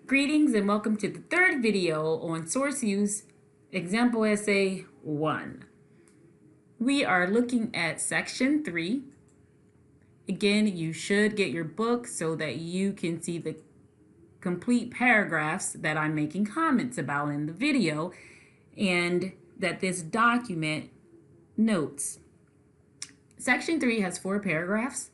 Greetings and welcome to the third video on Source Use Example Essay 1. We are looking at Section 3. Again, you should get your book so that you can see the complete paragraphs that I'm making comments about in the video and that this document notes. Section 3 has 4 paragraphs.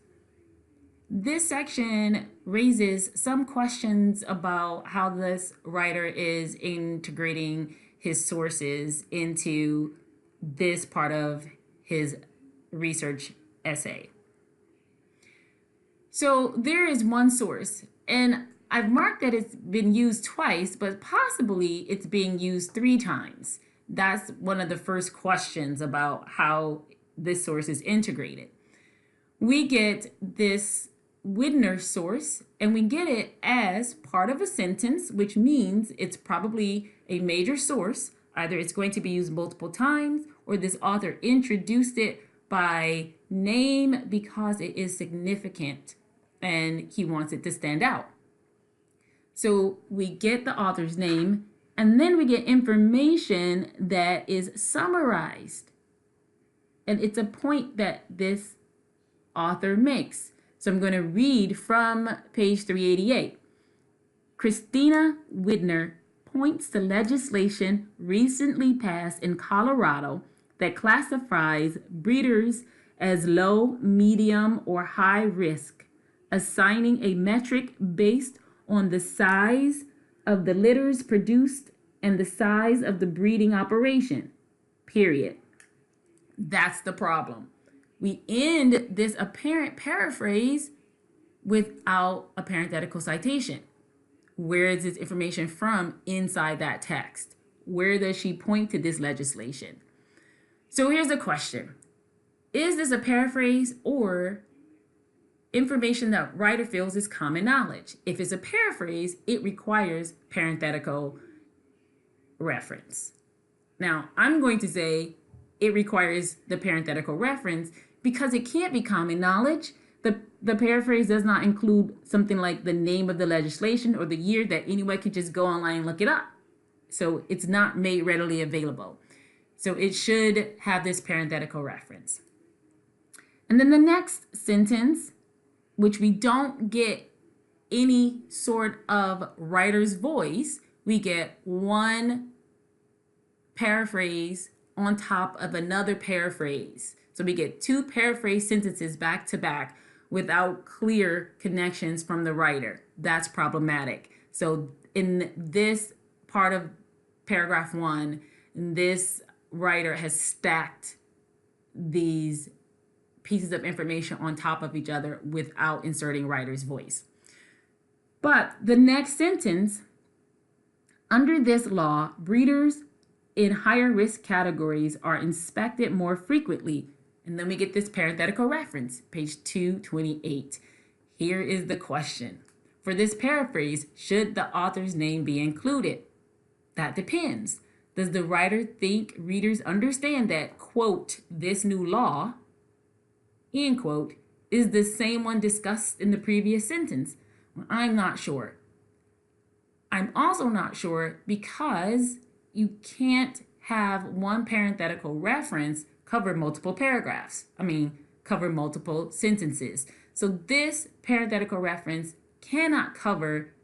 This section raises some questions about how this writer is integrating his sources into this part of his research essay. So there is one source, and I've marked that it's been used twice, but possibly it's being used 3 times. That's one of the first questions about how this source is integrated. We get this Widner source, and we get it as part of a sentence, which means it's probably a major source. Either it's going to be used multiple times, or this author introduced it by name because it is significant and he wants it to stand out. So we get the author's name, and then we get information that is summarized. And it's a point that this author makes. So I'm going to read from page 388. Christina Widner points to legislation recently passed in Colorado that classifies breeders as low, medium, or high risk, assigning a metric based on the size of the litters produced and the size of the breeding operation, period. That's the problem. We end this apparent paraphrase without a parenthetical citation. Where is this information from inside that text? Where does she point to this legislation? So here's a question. Is this a paraphrase or information that writer feels is common knowledge? If it's a paraphrase, it requires parenthetical reference. Now, I'm going to say it requires the parenthetical reference because it can't be common knowledge. The paraphrase does not include something like the name of the legislation or the year that anyone can just go online and look it up. So it's not made readily available. So it should have this parenthetical reference. And then the next sentence, which we don't get any sort of writer's voice, we get one paraphrase on top of another paraphrase. So we get 2 paraphrase sentences back to back without clear connections from the writer. That's problematic. So in this part of paragraph 1, this writer has stacked these pieces of information on top of each other without inserting writer's voice. But the next sentence, under this law, breeders in higher risk categories are inspected more frequently. And then we get this parenthetical reference, page 228. Here is the question. For this paraphrase, should the author's name be included? That depends. Does the writer think readers understand that, quote, this new law, end quote, is the same one discussed in the previous sentence? Well, I'm not sure. I'm also not sure because you can't have one parenthetical reference cover multiple paragraphs. Cover multiple sentences. So this parenthetical reference cannot cover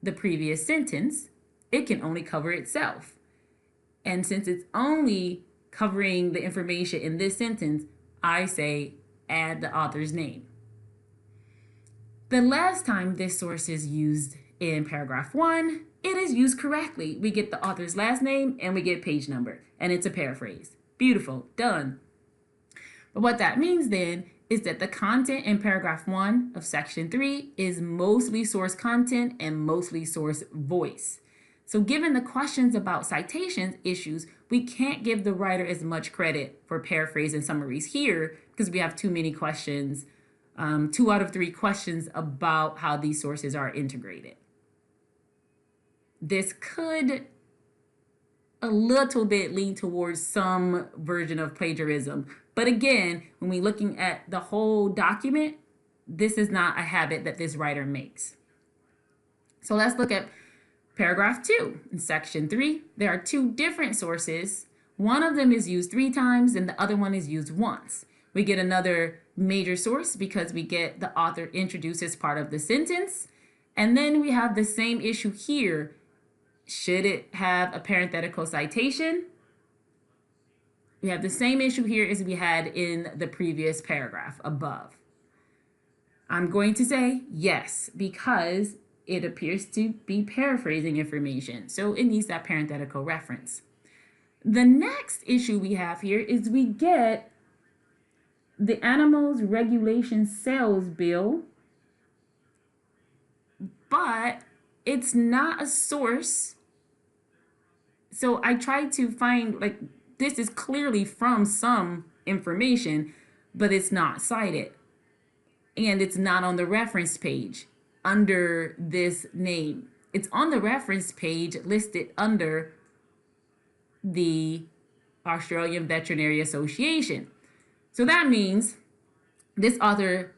the previous sentence. It can only cover itself. And since it's only covering the information in this sentence, I say add the author's name. The last time this source is used in paragraph 1, it is used correctly. We get the author's last name and we get page number, and it's a paraphrase. Beautiful, done. But what that means then is that the content in paragraph 1 of section 3 is mostly source content and mostly source voice. So given the questions about citations issues, we can't give the writer as much credit for paraphrase and summaries here because we have too many questions, 2 out of 3 questions about how these sources are integrated. This could a little bit lean towards some version of plagiarism. But again, when we're looking at the whole document, this is not a habit that this writer makes. So let's look at paragraph 2. In section 3, there are two different sources. One of them is used 3 times and the other one is used once. We get another major source because we get the author introduced as part of the sentence. And then we have the same issue here. Should it have a parenthetical citation? We have the same issue here as we had in the previous paragraph above. I'm going to say yes, because it appears to be paraphrasing information, so it needs that parenthetical reference. The next issue we have here is we get the Animals Regulation Sales Bill, but it's not a source. So I tried to find, like, this is clearly from some information, but it's not cited. And it's not on the reference page under this name. It's on the reference page listed under the Australian Veterinary Association. So that means this author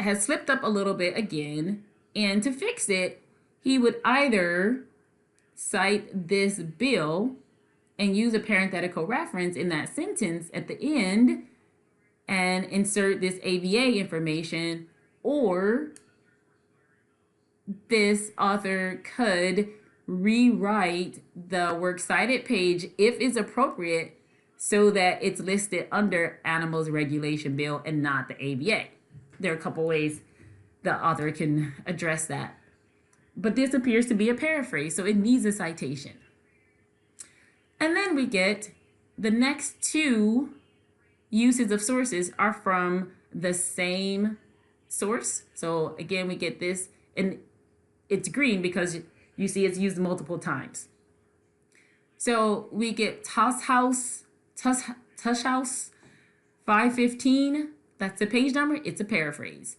has slipped up a little bit again, and to fix it, he would either cite this bill and use a parenthetical reference in that sentence at the end and insert this AVA information, or this author could rewrite the works cited page if it's appropriate so that it's listed under Animals Regulation Bill and not the AVA. There are a couple ways the author can address that. But this appears to be a paraphrase, so it needs a citation. And then we get the next two uses of sources are from the same source. So again, we get this, and it's green because you see it's used multiple times. So we get Tush House 515. That's the page number. It's a paraphrase.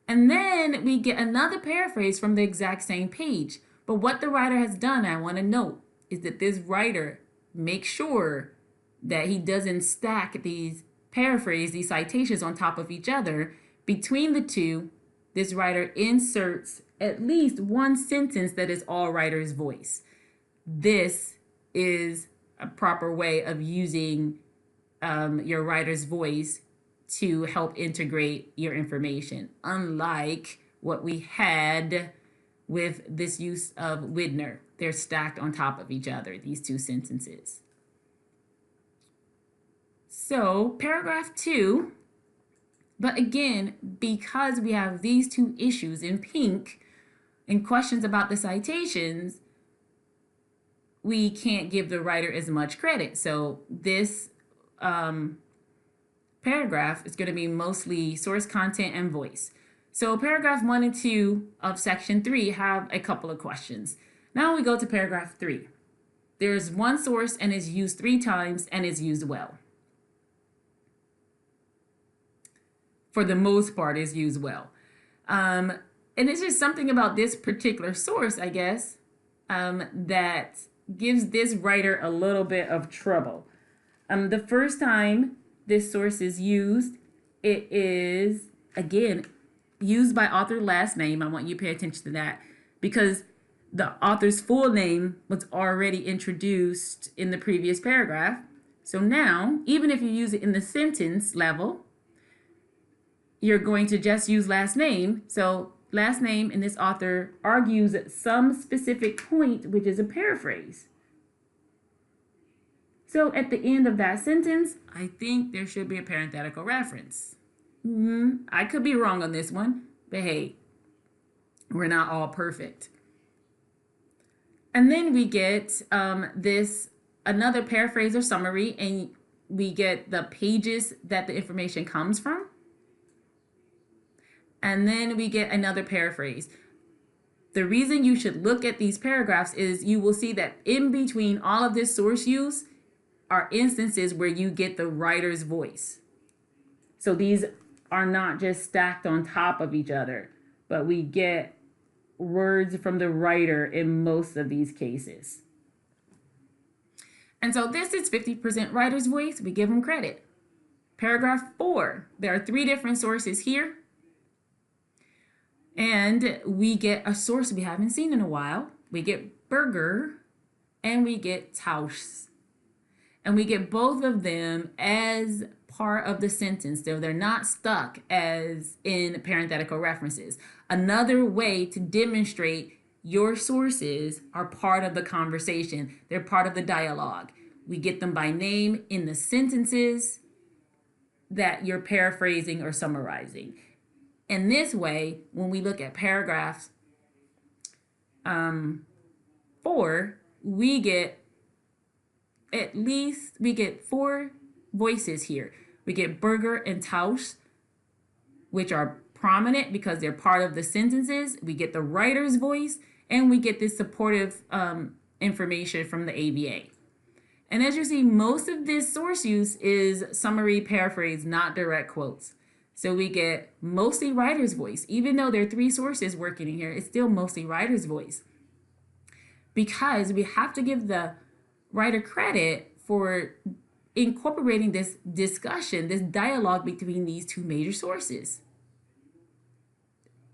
And then we get another paraphrase from the exact same page. But what the writer has done, I want to note, is that this writer makes sure that he doesn't stack these citations on top of each other. Between the two, this writer inserts at least one sentence that is all writer's voice. This is a proper way of using your writer's voice to help integrate your information, unlike what we had with this use of Widner. They're stacked on top of each other, these two sentences. So paragraph 2, but again, because we have these two issues in pink and questions about the citations, we can't give the writer as much credit. So this paragraph is going to be mostly source content and voice. So paragraph 1 and 2 of section 3 have a couple of questions. Now we go to paragraph 3. There's one source and is used 3 times and is used well. For the most part, is used well. And it's just something about this particular source, I guess, that gives this writer a little bit of trouble. The first time this source is used, it is, again, used by author last name. I want you to pay attention to that because the author's full name was already introduced in the previous paragraph. So now, even if you use it in the sentence level, you're going to just use last name. So last name, and this author argues some specific point, which is a paraphrase. So at the end of that sentence, I think there should be a parenthetical reference. I could be wrong on this one, but hey, we're not all perfect. And then we get another paraphrase or summary, and we get the pages that the information comes from. And then we get another paraphrase. The reason you should look at these paragraphs is you will see that in between all of this source use are instances where you get the writer's voice. So these are not just stacked on top of each other, but we get words from the writer in most of these cases. And so this is 50% writer's voice. We give them credit. Paragraph 4, there are 3 different sources here. And we get a source we haven't seen in a while. We get burger and we get Tausch. And we get both of them as part of the sentence, so they're not stuck as in parenthetical references. Another way to demonstrate your sources are part of the conversation. They're part of the dialogue. We get them by name in the sentences that you're paraphrasing or summarizing. In this way, when we look at paragraphs 4, we get four voices here. We get burger and Tausch, which are prominent because they're part of the sentences. We get the writer's voice, and we get this supportive information from the ABA. And as you see, most of this source use is summary, paraphrase, not direct quotes. So we get mostly writer's voice. Even though there are 3 sources working in here, it's still mostly writer's voice. Because we have to give the writer credit for incorporating this discussion, this dialogue between these 2 major sources.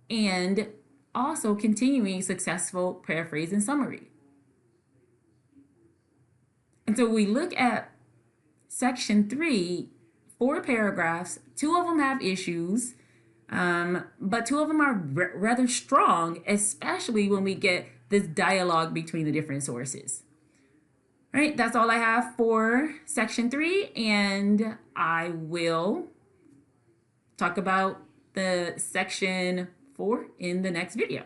And also continuing successful paraphrase and summary. And so we look at section 3, 4 paragraphs, 2 of them have issues, but 2 of them are rather strong, especially when we get this dialogue between the different sources. All right, that's all I have for section 3, and I will talk about the section 4 in the next video.